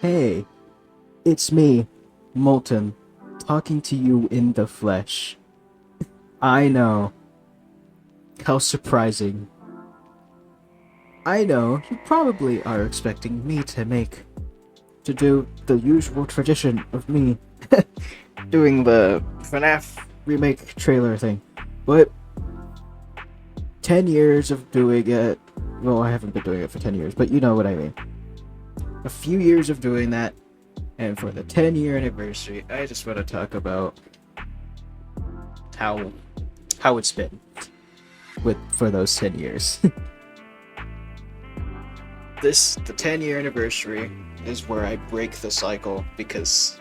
Hey, it's me, Molten, talking to you in the flesh. I know. How surprising. I know you probably are expecting me to do the usual tradition of me doing the FNAF remake trailer thing. But 10 years of doing it, well, I haven't been doing it for 10 years, but you know what I mean. A few years of doing that, and for the 10-year anniversary, I just want to talk about how it's been for those 10 years. The 10-year anniversary is where I break the cycle because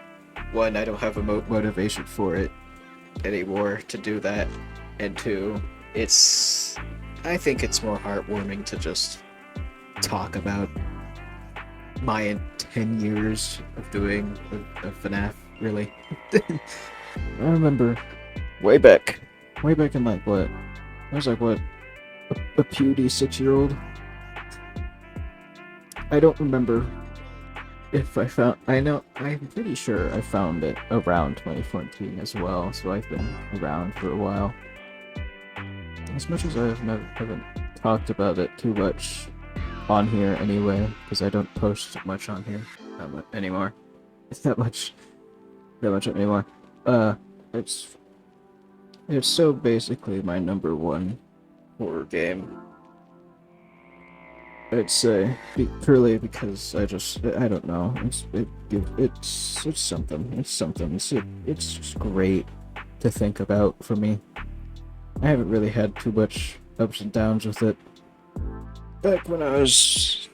one, I don't have a motivation for it anymore to do that, and two, I think it's more heartwarming to just talk about my 10 years of doing a FNAF, really. I remember way back in like what? I was like what? A puny 6-year-old? I don't remember if I found. I'm pretty sure I found it around 2014 as well, so I've been around for a while. As much as haven't talked about it too much on here anyway, because I don't post much on here anymore. It's that much anymore. It's so basically my number one horror game. I'd say purely because I don't know. It's something. It's just great to think about for me. I haven't really had too much ups and downs with it. Back when I was,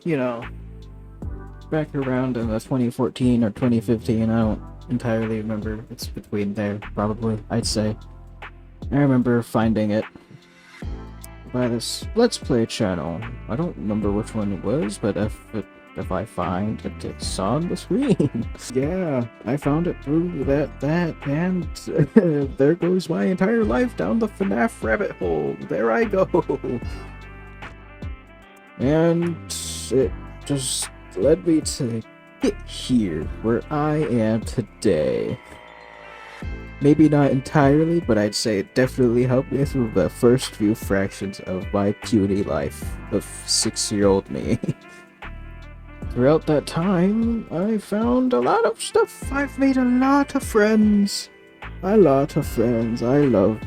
back around in the 2014 or 2015, I don't entirely remember. It's between there, probably, I'd say. I remember finding it by this Let's Play channel. I don't remember which one it was, but if I find it, it's on the screen. Yeah, I found it through that, and there goes my entire life down the FNAF rabbit hole. There I go. And it just led me to get here, where I am today. Maybe not entirely, but I'd say it definitely helped me through the first few fractions of my puny life of 6-year-old me. Throughout that time, I found a lot of stuff. I've made a lot of friends. I love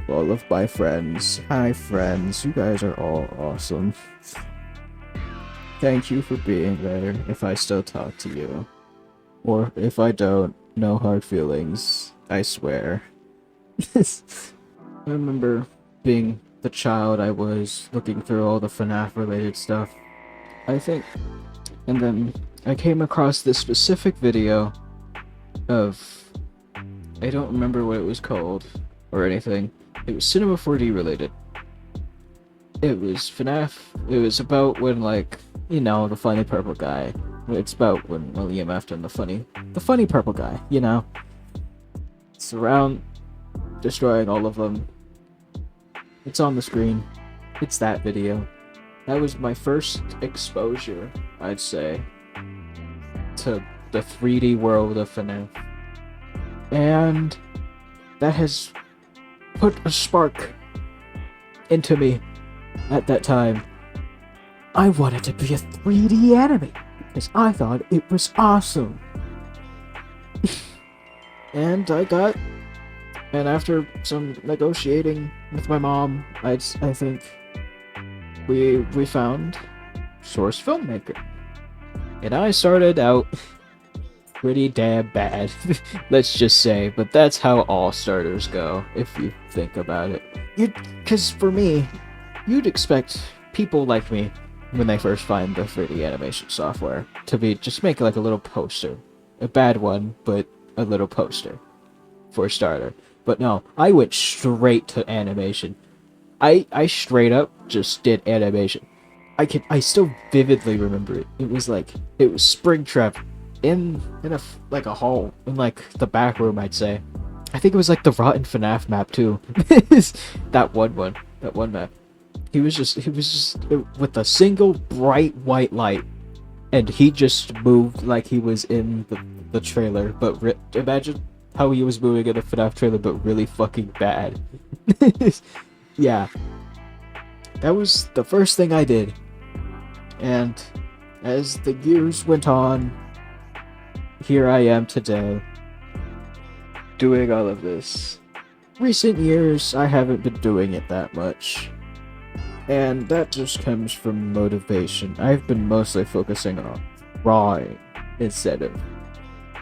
all of my friends. Hi, friends. You guys are all awesome. Thank you for being there, if I still talk to you. Or if I don't, no hard feelings. I swear. I remember being the child I was, looking through all the FNAF related stuff, I think. And then I came across this specific video of, I don't remember what it was called or anything. It was Cinema 4D related. It was FNAF. It was about when, like, the funny purple guy. It's about when William Afton, the funny purple guy, It's around destroying all of them. It's on the screen. It's that video. That was my first exposure, I'd say, to the 3D world of FNAF. And that has put a spark into me at that time. I wanted to be a 3D anime because I thought it was awesome. And after some negotiating with my mom, I think we found Source Filmmaker. And I started out pretty damn bad, let's just say, but that's how all starters go, if you think about it. Because for me, you'd expect people like me, when they first find the 3D animation software, to just make like a little poster. A bad one, but a little poster, for a starter. But no, I went straight to animation. I straight up just did animation. I still vividly remember it. It was Springtrap in a hall in like the back room, I'd say. I think it was like the Rotten FNAF map too. that one map. He was just with a single bright white light and he just moved like he was in the trailer, but imagine how he was moving in a FNAF trailer, but really fucking bad. Yeah, that was the first thing I did. And as the years went on, here I am today, doing all of this. Recent years, I haven't been doing it that much. And that just comes from motivation. I've been mostly focusing on drawing instead of,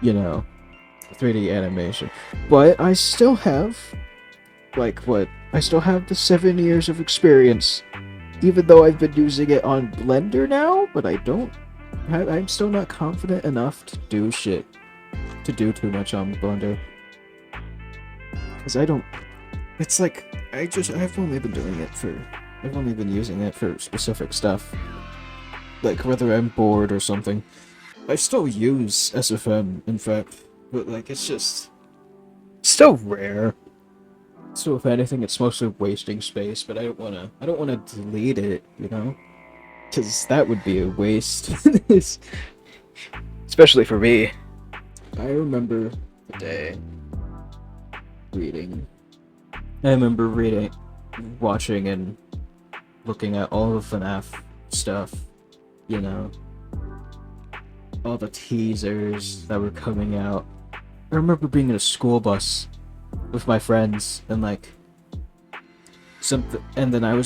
3D animation. But I still have, I still have the 7 years of experience. Even though I've been using it on Blender now, but I'm still not confident enough to do too much on Blender. Because it's like, I've only been using it for specific stuff. Like, whether I'm bored or something. I still use SFM, in fact, but like, it's just still rare. So if anything, it's mostly wasting space, but I don't wanna delete it, Because that would be a waste. Especially for me. I remember the day watching and looking at all the FNAF stuff, all the teasers that were coming out. I remember being in a school bus with my friends and like something, and then I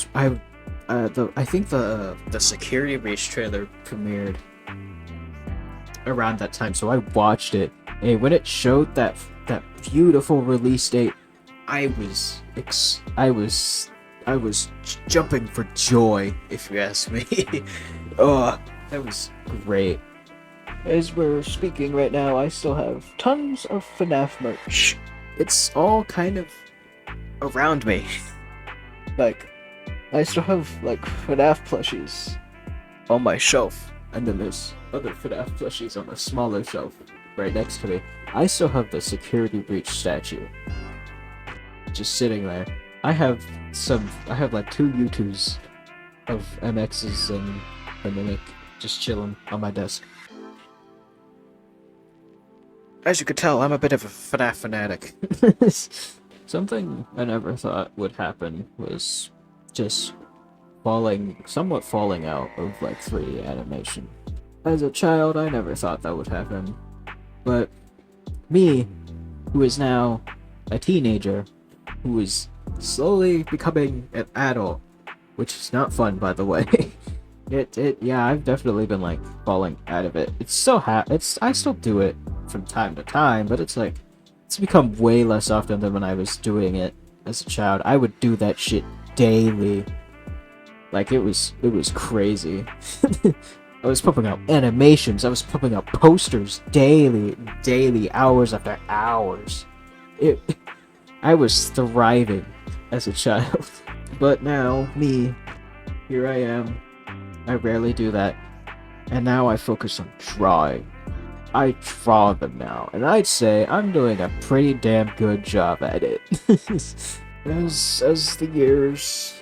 think the Security Breach trailer premiered around that time, so I watched it. And when it showed that beautiful release date, I was jumping for joy, if you ask me. Oh, that was great. As we're speaking right now, I still have tons of FNAF merch. It's all kind of around me. Like, I still have, like, FNAF plushies on my shelf, and then there's other FNAF plushies on a smaller shelf right next to me. I still have the Security Breach statue just sitting there. I have like 2 U2s of MXs and a Mimic just chilling on my desk. As you could tell, I'm a bit of a FNAF fanatic. Something I never thought would happen was just somewhat falling out of like 3D animation. As a child, I never thought that would happen. But me, who is now a teenager, who is slowly becoming an adult, which is not fun, by the way. Yeah, I've definitely been like falling out of it. I still do it from time to time, but it's become way less often than when I was doing it as a child. I would do that shit daily. Like, it was crazy. I was pumping out animations, I was pumping out posters daily, hours after hours. I was thriving as a child. But now, here I am. I rarely do that. And now I focus on drawing. I draw them now, and I'd say I'm doing a pretty damn good job at it. As the years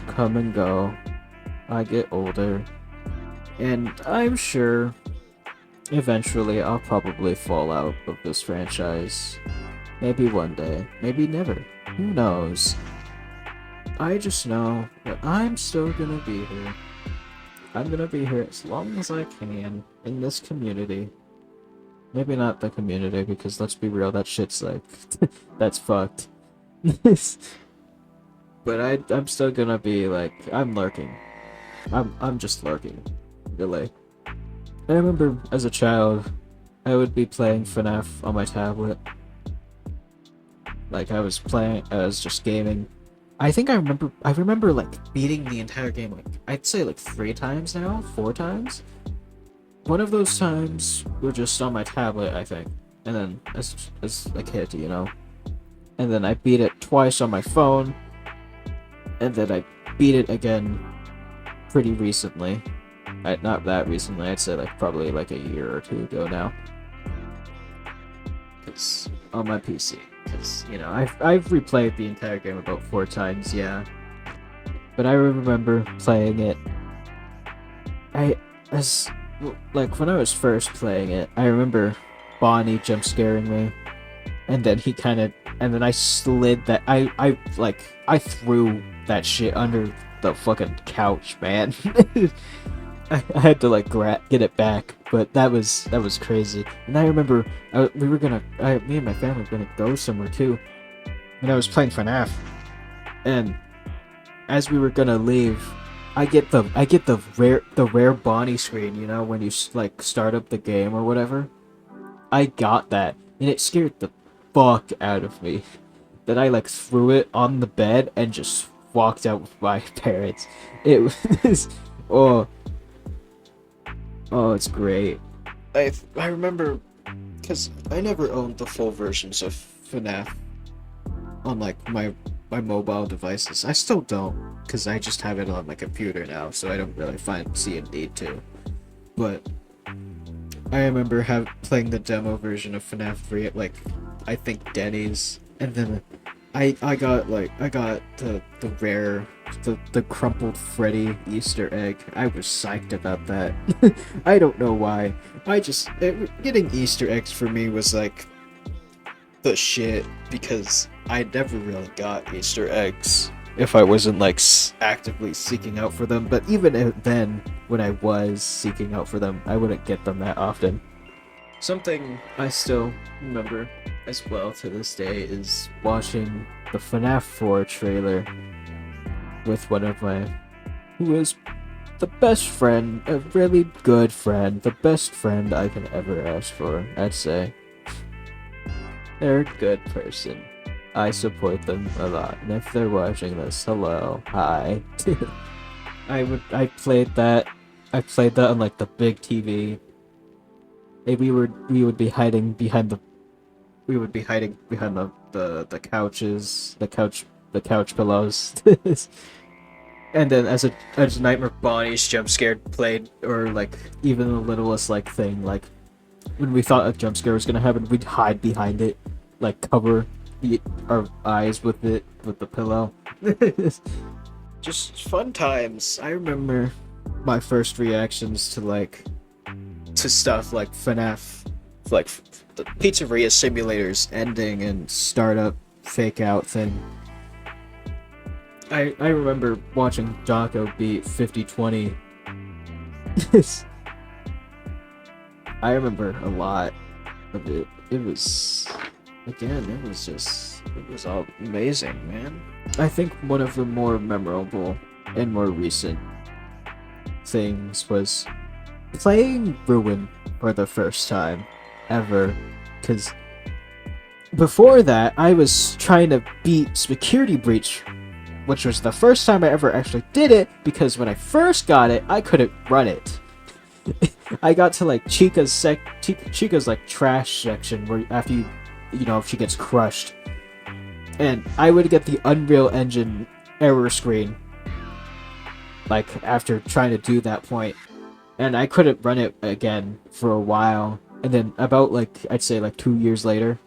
come and go, I get older, and I'm sure eventually I'll probably fall out of this franchise. Maybe one day, maybe never. Who knows? I just know that I'm still gonna be here. I'm gonna be here as long as I can in this community. Maybe not the community, because let's be real, that shit's like, that's fucked. But I'm still gonna be like, I'm lurking. I'm just lurking, really. I remember as a child, I would be playing FNAF on my tablet. Like, I was just gaming. I remember like beating the entire game, like, I'd say like 3 times now, 4 times. One of those times were just on my tablet, I think. And then as a kid, And then I beat it twice on my phone. And then I beat it again pretty recently. Not that recently, I'd say like probably like a year or 2 ago now. It's on my PC. Because, I've replayed the entire game about 4 times, yeah. But I remember playing it. as like when I was first playing it, I remember Bonnie jump scaring me, and then and then I slid that I threw that shit under the fucking couch, man. I had to like get it back, but that was crazy. And I remember me and my family were gonna go somewhere too, and I was playing FNAF, and as we were gonna leave, I get the rare Bonnie screen, you know, when you like start up the game or whatever. I got that, and it scared the fuck out of me. Then I like threw it on the bed and just walked out with my parents. It was oh it's great. I remember because I never owned the full versions of FNAF on like my mobile devices. I still don't, because I just have it on my computer now, so I don't really see a need to. But I remember playing the demo version of FNAF 3 at like I think Denny's, and then I got the rare the crumpled Freddy Easter egg. I was psyched about that. I don't know why. Getting Easter eggs for me was like the shit, because I never really got Easter eggs if I wasn't like actively seeking out for them. But even then, when I was seeking out for them, I wouldn't get them that often. Something I still remember as well to this day is watching the FNAF 4 trailer with one of who is the best friend, a really good friend, the best friend I can ever ask for, I'd say. They're a good person. I support them a lot, and if they're watching this, hello, hi. I played that on like the big TV. And we would be hiding behind the couches, the couch pillows. And then as Nightmare Bonnie's jump scare played, or like even the littlest like thing, like when we thought a jump scare was gonna happen, we'd hide behind it, like cover our eyes with the pillow. Just fun times. I remember my first reactions to stuff like FNAF, like the Pizzeria Simulator's ending and startup fake out thing. I remember watching Jocko beat 5020. I remember a lot of it. It was all amazing, man. I think one of the more memorable and more recent things was playing Ruin for the first time ever, because before that I was trying to beat Security Breach, which was the first time I ever actually did it, because when I first got it, I couldn't run it. I got to like Chica's like trash section, where after if she gets crushed, and I would get the Unreal Engine error screen like after trying to do that point, and I couldn't run it again for a while. And then about like I'd say like 2 years later,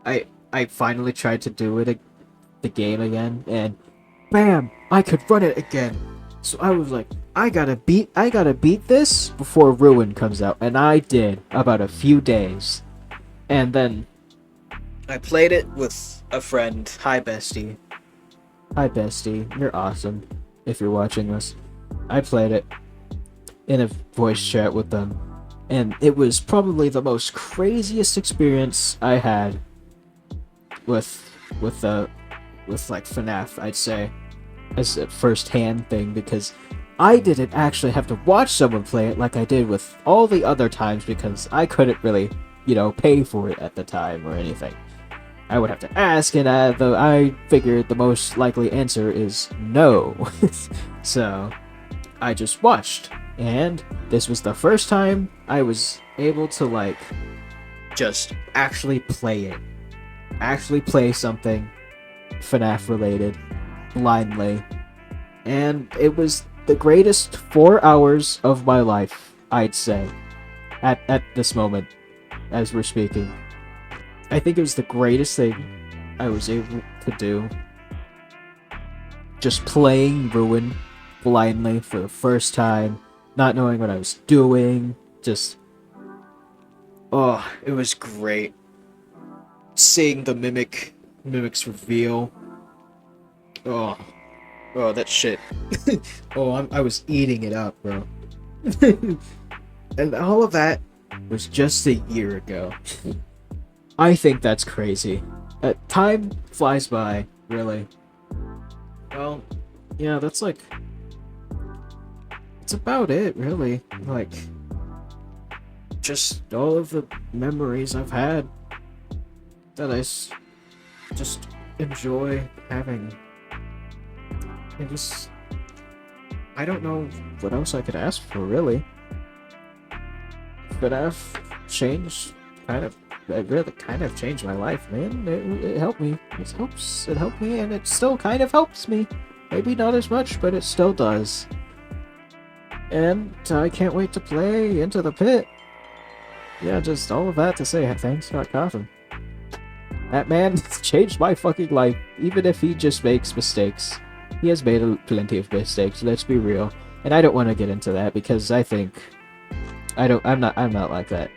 I finally tried to do it the game again, and bam, I could run it again. So I was like, I gotta beat this before Ruin comes out, and I did about a few days. And then I played it with a friend. Hi bestie, you're awesome if you're watching this. I played it in a voice chat with them, and it was probably the most craziest experience I had with like FNAF, I'd say, as a first-hand thing, because I didn't actually have to watch someone play it like I did with all the other times, because I couldn't really, pay for it at the time or anything. I would have to ask, and I figured the most likely answer is no. So I just watched, and this was the first time I was able to like just actually play it. Actually play something FNAF related blindly, and it was the greatest 4 hours of my life, I'd say, at this moment as we're speaking. I think it was the greatest thing I was able to do, just playing Ruin blindly for the first time, not knowing what I was doing. Just, oh, it was great. Seeing the mimics reveal. Oh, oh, that shit. Oh, I was eating it up, bro. And all of that was just a year ago. I think that's crazy. Time flies by, really. Well, yeah, that's like... That's about it, really. Like, just all of the memories I've had that just enjoy having. And just... I don't know what else I could ask for, really. FNaF changed, it really kind of changed my life, man. It helped me. It helped me, and it still kind of helps me. Maybe not as much, but it still does. And I can't wait to play Into the Pit. Yeah, just all of that to say thanks, Scott Coffin. That man changed my fucking life, even if he just makes mistakes. He has made plenty of mistakes, let's be real. And I don't want to get into that because I think I'm not like that.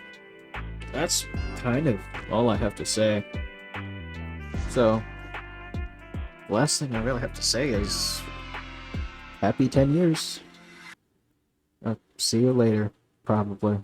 That's kind of all I have to say. So, the last thing I really have to say is happy 10 years. See you later, probably.